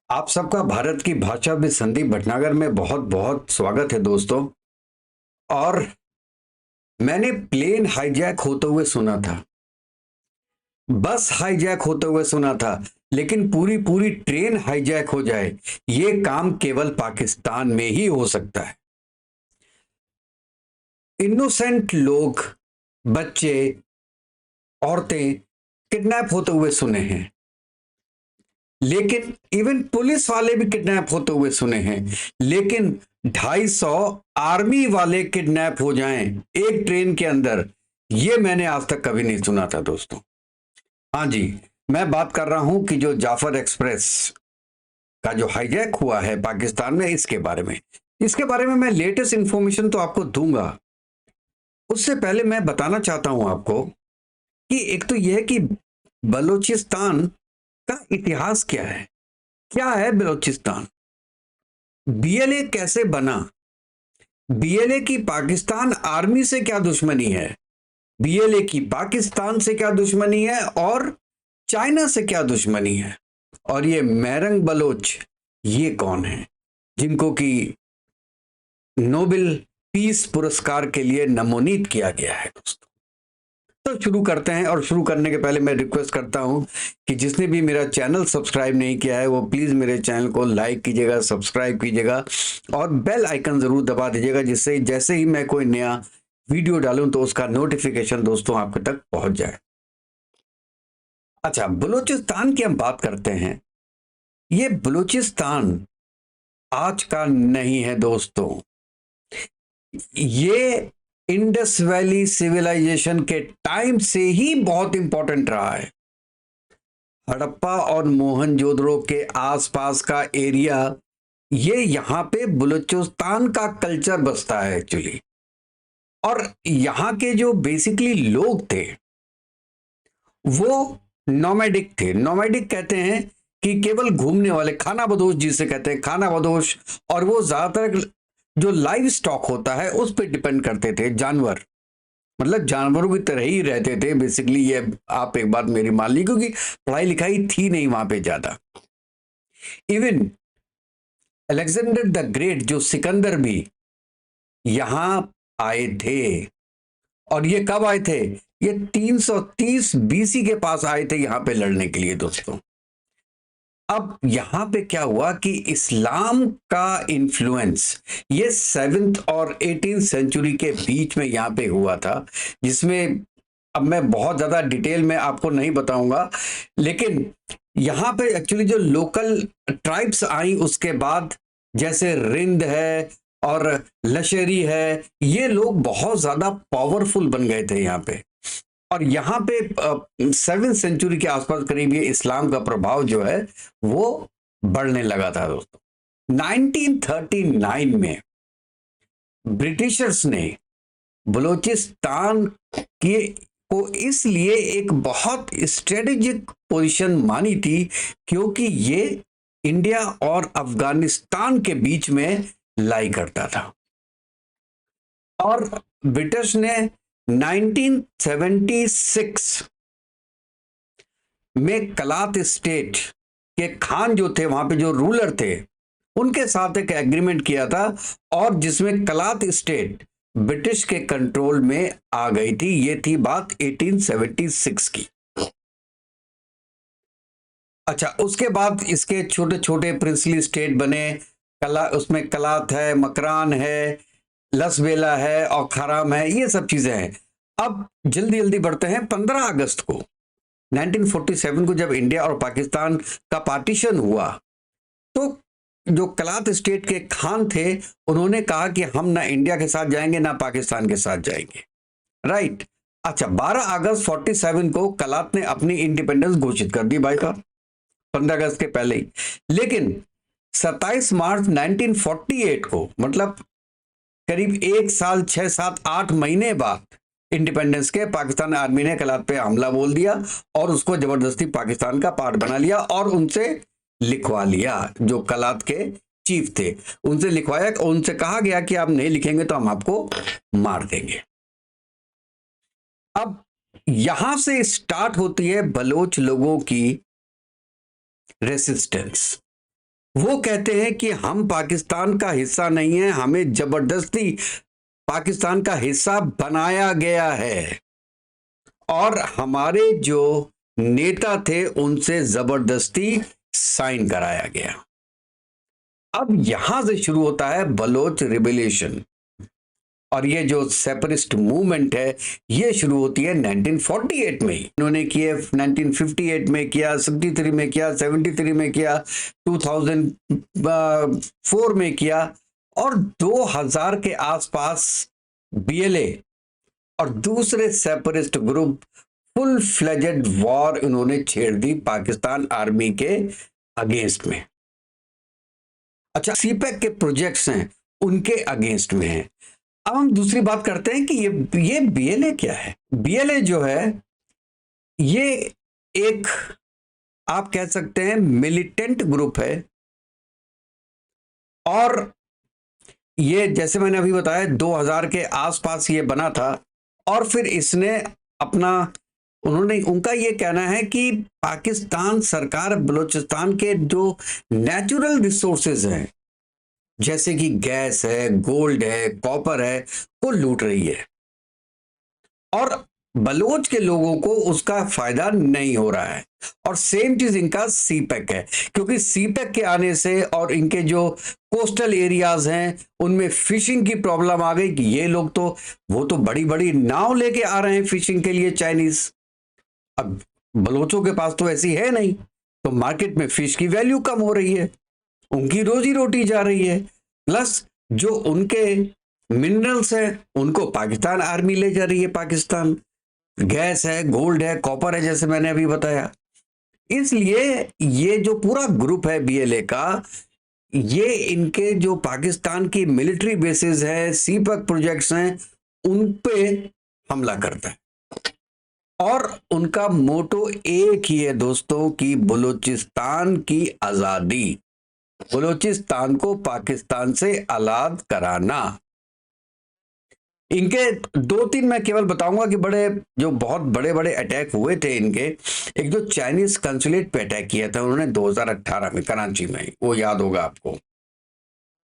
आप सबका भारत की भाषा विद संदीप भटनागर में बहुत बहुत स्वागत है दोस्तों। और मैंने प्लेन हाईजैक होते हुए सुना था, बस हाईजैक होते हुए सुना था, लेकिन पूरी पूरी ट्रेन हाईजैक हो जाए ये काम केवल पाकिस्तान में ही हो सकता है। इनोसेंट लोग, बच्चे, औरतें किडनैप होते हुए सुने हैं, लेकिन इवन पुलिस वाले भी किडनैप होते हुए सुने हैं, लेकिन 250 आर्मी वाले किडनैप हो जाएं एक ट्रेन के अंदर, ये मैंने आज तक कभी नहीं सुना था दोस्तों। हाँ जी, मैं बात कर रहा हूं कि जो जाफर एक्सप्रेस का जो हाईजैक हुआ है पाकिस्तान में, इसके बारे में मैं लेटेस्ट इंफॉर्मेशन तो आपको दूंगा। उससे पहले मैं बताना चाहता हूं आपको कि एक तो यह है कि बलूचिस्तान का इतिहास क्या है बलूचिस्तान, बीएलए कैसे बना, बीएलए की पाकिस्तान आर्मी से क्या दुश्मनी है, बीएलए की पाकिस्तान से क्या दुश्मनी है और चाइना से क्या दुश्मनी है, और ये मेरंग बलोच ये कौन है जिनको कि नोबेल पीस पुरस्कार के लिए नमोनीत किया गया है दोस्तों। तो शुरू करते हैं, और शुरू करने के पहले मैं रिक्वेस्ट करता हूं कि जिसने भी मेरा चैनल सब्सक्राइब नहीं किया है वो प्लीज मेरे चैनल को लाइक कीजिएगा, सब्सक्राइब कीजिएगा और बेल आइकन जरूर दबा दीजिएगा, जिससे जैसे ही मैं कोई नया वीडियो डालूं तो उसका नोटिफिकेशन दोस्तों आपके तक पहुंच जाए। अच्छा, बलूचिस्तान की हम बात करते हैं। ये बलूचिस्तान आज का नहीं है दोस्तों, ये इंडस वैली सिविलाइजेशन के टाइम से ही बहुत इंपॉर्टेंट रहा है। हड़प्पा और मोहनजोदड़ो के आसपास का एरिया, ये यहां पे बलूचिस्तान का कल्चर बसता है एक्चुअली। और यहां के जो बेसिकली लोग थे वो नोमैडिक थे। नोमैडिक कहते हैं कि केवल घूमने वाले, खाना बदोश जिसे कहते हैं, खाना बदोश। और वो ज्यादातर जो लाइव स्टॉक होता है उस पर डिपेंड करते थे, जानवर, मतलब जानवरों की तरह ही रहते थे बेसिकली। ये आप एक बात मेरी मान ली, क्योंकि पढ़ाई लिखाई थी नहीं वहां पे ज्यादा। इवन अलेक्जेंडर द ग्रेट, जो सिकंदर भी यहां आए थे। और ये कब आए थे? ये 330 बीसी के पास आए थे यहां पे लड़ने के लिए दोस्तों। अब यहां पे क्या हुआ कि इस्लाम का इन्फ्लुएंस ये 7th और 18th सेंचुरी के बीच में यहां पे हुआ था, जिसमें अब मैं बहुत ज्यादा डिटेल में आपको नहीं बताऊंगा, लेकिन यहां पे एक्चुअली जो लोकल ट्राइब्स आई उसके बाद, जैसे रिंद है और लशेरी है, ये लोग बहुत ज्यादा पावरफुल बन गए थे यहाँ पे। और यहाँ पे 7th सेंचुरी के आसपास करीब ये इस्लाम का प्रभाव जो है वो बढ़ने लगा था दोस्तों। 1939 में ब्रिटिशर्स ने बलूचिस्तान के को इसलिए एक बहुत स्ट्रेटेजिक पोजीशन मानी थी क्योंकि ये इंडिया और अफगानिस्तान के बीच में लाई करता था। और ब्रिटिश ने 1976 में कलात स्टेट के खान जो थे, वहां पे जो रूलर थे, उनके साथ एक एग्रीमेंट किया था, और जिसमें कलात स्टेट ब्रिटिश के कंट्रोल में आ गई थी। ये थी बात 1876 की। अच्छा, उसके बाद इसके छोटे छोटे प्रिंसली स्टेट बने। उसमें कलात है, मकरान है, लसबेला है और खराम है, ये सब चीजें हैं। अब जल्दी जल्दी बढ़ते हैं। 15 अगस्त को 1947 को जब इंडिया और पाकिस्तान का पार्टीशन हुआ, तो जो कलात स्टेट के खान थे उन्होंने कहा कि हम ना इंडिया के साथ जाएंगे ना पाकिस्तान के साथ जाएंगे, राइट। अच्छा, 12 अगस्त 47 को कलात ने अपनी इंडिपेंडेंस घोषित कर दी भाई साहब, 15 अगस्त के पहले ही। लेकिन 27 मार्च 1948 को, मतलब करीब 1 साल 6 7 8 महीने बाद इंडिपेंडेंस के, पाकिस्तान आर्मी ने कलात पे हमला बोल दिया और उसको जबरदस्ती पाकिस्तान का पार्ट बना लिया और उनसे लिखवा लिया। जो कलात के चीफ थे उनसे लिखवाया, उनसे कहा गया कि आप नहीं लिखेंगे तो हम आपको मार देंगे। अब यहां से स्टार्ट होती है बलोच लोगों की रेसिस्टेंस। वो कहते हैं कि हम पाकिस्तान का हिस्सा नहीं है, हमें जबरदस्ती पाकिस्तान का हिस्सा बनाया गया है और हमारे जो नेता थे उनसे जबरदस्ती साइन कराया गया। अब यहां से शुरू होता है बलोच रिबेलिएशन और ये जो सेपरेटिस्ट मूवमेंट है ये शुरू होती है 1948 में। इन्होंने किए 1958 में किया, 63 में किया, 73 में किया, 2004 में किया और 2000 के आसपास बीएलए और दूसरे separatist group full fledged war इन्होंने छेड़ दी पाकिस्तान आर्मी के अगेंस्ट में। अच्छा, सीपैक के प्रोजेक्ट्स हैं उनके अगेंस्ट में हैं। अब हम दूसरी बात करते हैं कि ये बीएलए क्या है। बीएलए जो है ये एक आप कह सकते हैं मिलिटेंट ग्रुप है और ये जैसे मैंने अभी बताया 2000 के आसपास ये बना था और फिर इसने उनका ये कहना है कि पाकिस्तान सरकार बलूचिस्तान के जो नेचुरल रिसोर्सेज हैं जैसे कि गैस है, गोल्ड है, कॉपर है, वो लूट रही है और बलोच के लोगों को उसका फायदा नहीं हो रहा है। और सेम चीज इनका सीपैक है, क्योंकि सीपैक के आने से और इनके जो कोस्टल एरियाज हैं उनमें फिशिंग की प्रॉब्लम आ गई कि ये लोग वो तो बड़ी बड़ी नाव लेके आ रहे हैं फिशिंग के लिए चाइनीज। अब बलोचों के पास तो ऐसी है नहीं, तो मार्केट में फिश की वैल्यू कम हो रही है, उनकी रोजी रोटी जा रही है, प्लस जो उनके मिनरल्स हैं उनको पाकिस्तान आर्मी ले जा रही है। पाकिस्तान गैस है, गोल्ड है, कॉपर है, जैसे मैंने अभी बताया। इसलिए ये जो पूरा ग्रुप है बीएलए का, ये इनके जो पाकिस्तान की मिलिट्री बेसिस है, सीपैक प्रोजेक्ट्स हैं, उन पे हमला करता है और उनका मोटो एक ही है दोस्तों कि बलूचिस्तान की आजादी, बलूचिस्तान को पाकिस्तान से आजाद कराना। इनके 2-3 मैं केवल बताऊंगा कि बहुत बड़े बड़े अटैक हुए थे इनके। एक जो चाइनीज कंसुलेट पे अटैक किया था उन्होंने 2018 में कराची में, वो याद होगा आपको।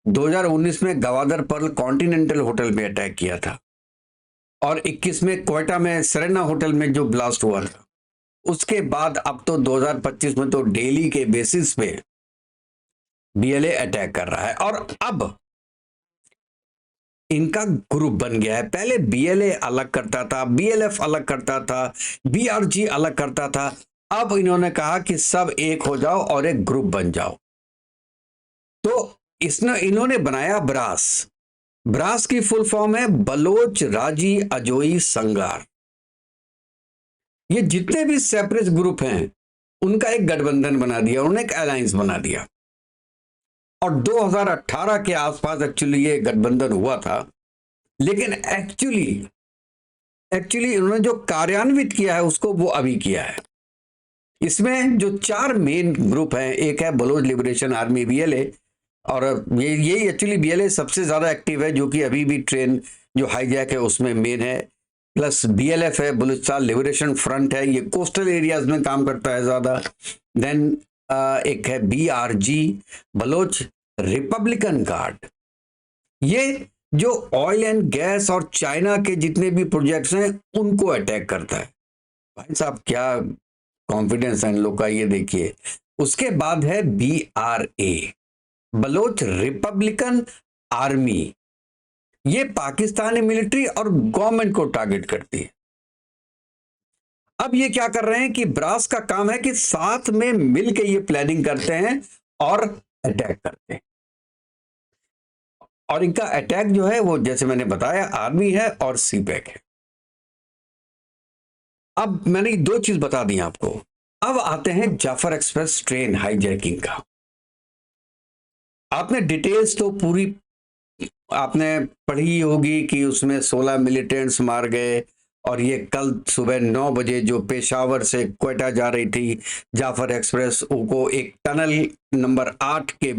2019 में गवादर पर्ल कॉन्टिनेंटल होटल में अटैक किया था और 21 में क्वेटा में सेरेना होटल में जो ब्लास्ट हुआ था। उसके बाद अब तो 2025 में तो डेली के बेसिस पे बीएलए अटैक कर रहा है और अब इनका ग्रुप बन गया है। पहले बीएलए अलग करता था, बीएलएफ अलग करता था, बीआरजी अलग करता था, अब इन्होंने कहा कि सब एक हो जाओ और एक ग्रुप बन जाओ। तो इन्होंने बनाया ब्रास की फुल फॉर्म है बलोच राजी अजोई संगार। ये जितने भी सेपरेट ग्रुप हैं उनका एक गठबंधन बना दिया, उन्होंने एक अलायंस बना दिया और 2018 के आसपास एक्चुअली ये गठबंधन हुआ था। लेकिन एक्चुअली इन्होंने जो कार्यान्वित किया है उसको वो अभी किया है। इसमें जो 4 मेन ग्रुप हैं, एक है बलोच लिबरेशन आर्मी बीएलए और ये एक्चुअली बीएलए सबसे ज्यादा एक्टिव है, जो कि अभी भी ट्रेन जो हाईजैक है उसमें मेन है। प्लस बीएलएफ है, बलूचिस्तान लिबरेशन फ्रंट है, ये कोस्टल एरियाज में काम करता है ज्यादा। देन एक है बीआरजी बलोच रिपब्लिकन गार्ड, ये जो ऑयल एंड गैस और चाइना के जितने भी प्रोजेक्ट्स हैं उनको अटैक करता है। भाई साहब क्या कॉन्फिडेंस है इन लोग का, ये देखिए। उसके बाद है बीआरए बलोच रिपब्लिकन आर्मी, ये पाकिस्तानी मिलिट्री और गवर्नमेंट को टारगेट करती है। अब ये क्या कर रहे हैं कि ब्रास का काम है कि साथ में मिलकर ये प्लानिंग करते हैं और अटैक करते हैं। और इनका अटैक जो है वो जैसे मैंने बताया आर्मी है और सीपैक है। अब मैंने 2 चीज बता दी आपको। अब आते हैं जाफर एक्सप्रेस ट्रेन हाईजैकिंग का। आपने डिटेल्स तो पूरी आपने पढ़ी होगी कि उसमें 16 मिलिटेंट्स मार गए और ये कल सुबह 9 बजे जो पेशावर से क्वेटा जा रही थी जाफर एक्सप्रेस, उनको एक टनल नंबर 8 के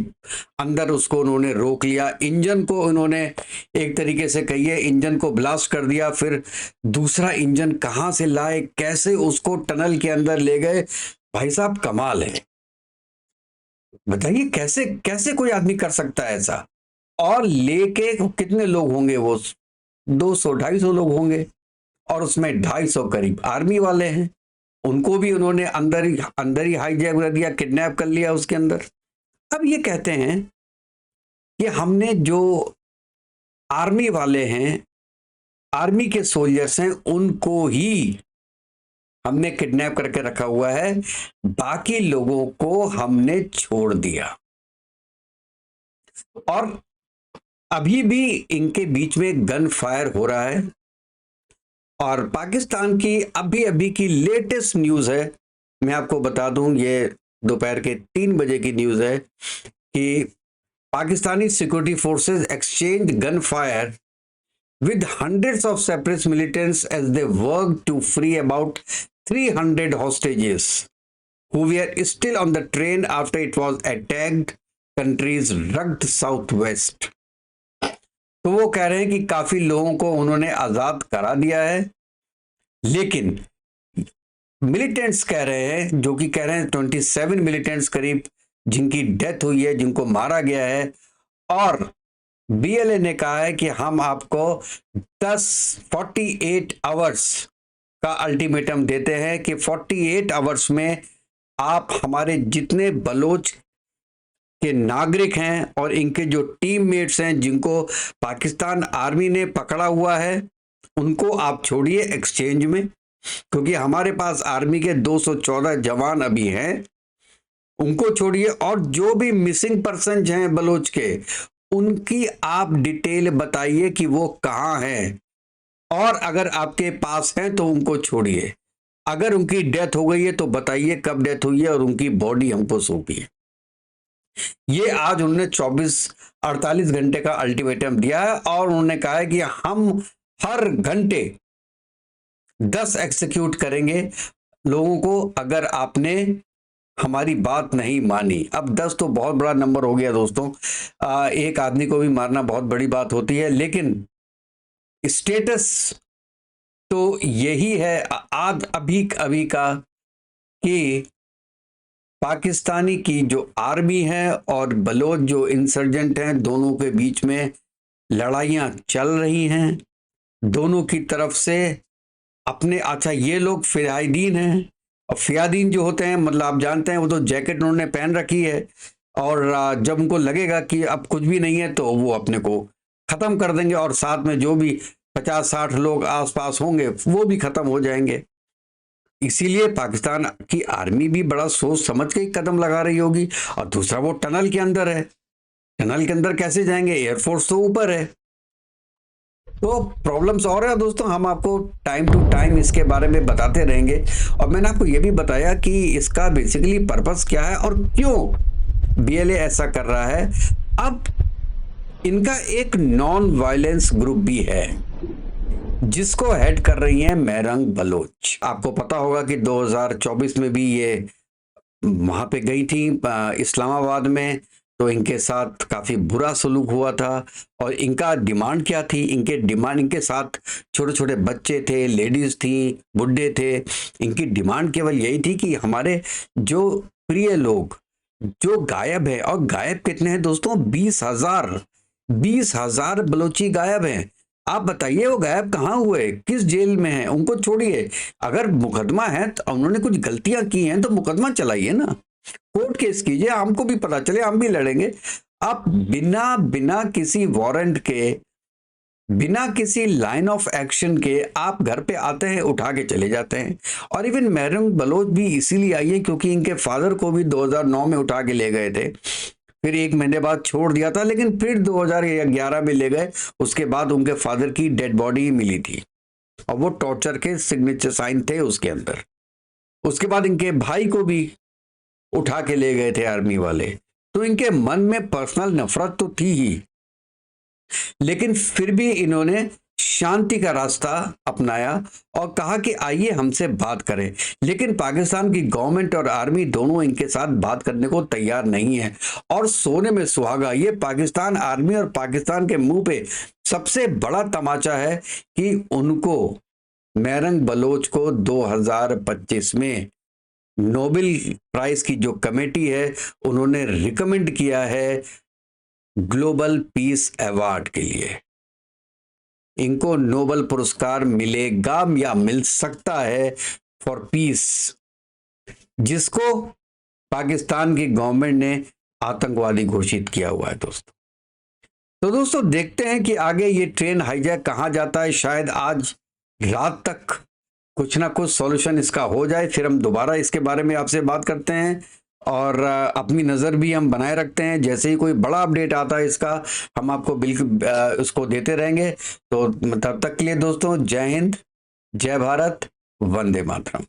अंदर उसको उन्होंने रोक लिया। इंजन को उन्होंने एक तरीके से कहिए इंजन को ब्लास्ट कर दिया, फिर दूसरा इंजन कहां से लाए, कैसे उसको टनल के अंदर ले गए, भाई साहब कमाल है। बताइए कैसे कैसे कोई आदमी कर सकता है ऐसा। और लेके कितने लोग होंगे वो, 200-250 लोग होंगे, और उसमें 250 करीब आर्मी वाले हैं। उनको भी उन्होंने अंदर ही हाईजैक कर दिया, किडनैप कर लिया उसके अंदर। अब ये कहते हैं कि हमने जो आर्मी वाले हैं, आर्मी के सोल्जर्स हैं, उनको ही हमने किडनैप करके रखा हुआ है, बाकी लोगों को हमने छोड़ दिया। और अभी भी इनके बीच में गन फायर हो रहा है। और पाकिस्तान की अभी अभी की लेटेस्ट न्यूज है, मैं आपको बता दूं, ये दोपहर के 3 बजे की न्यूज है कि Pakistani security forces exchange gun fire with hundreds of separatist militants as they worked to free about 300 hostages who were still on the train after it was attacked country's rugged southwest। तो वो कह रहे हैं कि काफी लोगों को उन्होंने आजाद करा दिया है, लेकिन मिलिटेंट्स कह रहे हैं, जो कि कह रहे हैं 27 मिलिटेंट्स करीब जिनकी डेथ हुई है, जिनको मारा गया है। और बीएलए ने कहा है कि हम आपको 48 आवर्स का अल्टीमेटम देते हैं कि 48 आवर्स में आप हमारे जितने बलोच के नागरिक हैं और इनके जो टीममेट्स हैं जिनको पाकिस्तान आर्मी ने पकड़ा हुआ है, उनको आप छोड़िए एक्सचेंज में, क्योंकि हमारे पास आर्मी के 214 जवान अभी हैं, उनको छोड़िए। और जो भी मिसिंग पर्सन हैं बलोच के, उनकी आप डिटेल बताइए कि वो कहाँ हैं, और अगर आपके पास हैं तो उनको छोड़िए। अगर उनकी डेथ हो गई है तो बताइए कब डेथ हुई है और उनकी बॉडी हमको सौंपिए। ये आज उन्होंने 48 घंटे का अल्टीमेटम दिया है, और उन्होंने कहा है कि हम हर घंटे 10 एक्सिक्यूट करेंगे लोगों को अगर आपने हमारी बात नहीं मानी। अब 10 तो बहुत बड़ा नंबर हो गया दोस्तों, एक आदमी को भी मारना बहुत बड़ी बात होती है, लेकिन स्टेटस तो यही है आज अभी का कि पाकिस्तानी की जो आर्मी है और बलोच जो इंसर्जेंट हैं, दोनों के बीच में लड़ाइयां चल रही हैं। दोनों की तरफ से अपने, अच्छा ये लोग फियादीन हैं, और फियादीन जो होते हैं, मतलब आप जानते हैं, वो तो जैकेट उन्होंने पहन रखी है, और जब उनको लगेगा कि अब कुछ भी नहीं है तो वो अपने को खत्म कर देंगे, और साथ में जो भी 50-60 लोग आसपास होंगे वो भी खत्म हो जाएंगे। इसीलिए पाकिस्तान की आर्मी भी बड़ा सोच समझ के कदम लगा रही होगी। और दूसरा, वो टनल के अंदर है, टनल के अंदर कैसे जाएंगे, एयरफोर्स तो ऊपर है, तो प्रॉब्लम्स और है दोस्तों। हम आपको टाइम टू टाइम इसके बारे में बताते रहेंगे, और मैंने आपको ये भी बताया कि इसका बेसिकली पर्पस क्या है और क्यों बीएलए ऐसा कर रहा है। अब इनका एक नॉन वायलेंस ग्रुप भी है जिसको हेड कर रही हैं मेरंग बलोच। आपको पता होगा कि 2024 में भी ये वहां पे गई थी इस्लामाबाद में, तो इनके साथ काफी बुरा सलूक हुआ था। और इनका डिमांड क्या थी, इनके साथ छोटे छोटे बच्चे थे, लेडीज थी, बुढ़े थे। इनकी डिमांड केवल यही थी कि हमारे जो प्रिय लोग जो गायब है, और गायब कितने हैं दोस्तों, 20,000 बलोची गायब हैं। आप बताइए वो गायब कहाँ हुए, किस जेल में हैं, उनको छोड़िए। अगर मुकदमा है तो उन्होंने कुछ गलतियां की हैं तो मुकदमा चलाइए ना, कोर्ट केस कीजिए, हमको भी पता चले, हम भी लड़ेंगे। आप बिना किसी वारंट के, बिना किसी लाइन ऑफ एक्शन के आप घर पे आते हैं, उठा के चले जाते हैं। और इवन मेरंग बलोच भी इसीलिए आई है क्योंकि इनके फादर को भी 2009 में उठा के ले गए थे, फिर 1 महीने बाद छोड़ दिया था, लेकिन फिर 2011 में ले गए। उसके बाद उनके फादर की डेड बॉडी मिली थी, और वो टॉर्चर के सिग्नेचर साइन थे उसके अंदर। उसके बाद इनके भाई को भी उठा के ले गए थे आर्मी वाले। तो इनके मन में पर्सनल नफरत तो थी ही, लेकिन फिर भी इन्होंने शांति का रास्ता अपनाया और कहा कि आइए हमसे बात करें। लेकिन पाकिस्तान की गवर्नमेंट और आर्मी दोनों इनके साथ बात करने को तैयार नहीं है। और सोने में सुहागा, ये पाकिस्तान आर्मी और पाकिस्तान के मुंह पे सबसे बड़ा तमाचा है कि उनको मेरंग बलोच को 2025 में नोबेल प्राइज की जो कमेटी है उन्होंने रिकमेंड किया है ग्लोबल पीस अवार्ड के लिए। इनको नोबेल पुरस्कार मिलेगा या मिल सकता है फॉर पीस, जिसको पाकिस्तान की गवर्नमेंट ने आतंकवादी घोषित किया हुआ है दोस्तों। तो दोस्तों देखते हैं कि आगे ये ट्रेन हाईजैक कहां जाता है। शायद आज रात तक कुछ ना कुछ सॉल्यूशन इसका हो जाए, फिर हम दोबारा इसके बारे में आपसे बात करते हैं और अपनी नज़र भी हम बनाए रखते हैं। जैसे ही कोई बड़ा अपडेट आता है इसका हम आपको बिल्कुल उसको देते रहेंगे। तो तब तक के लिए दोस्तों जय हिंद, जय भारत, वंदे मातरम।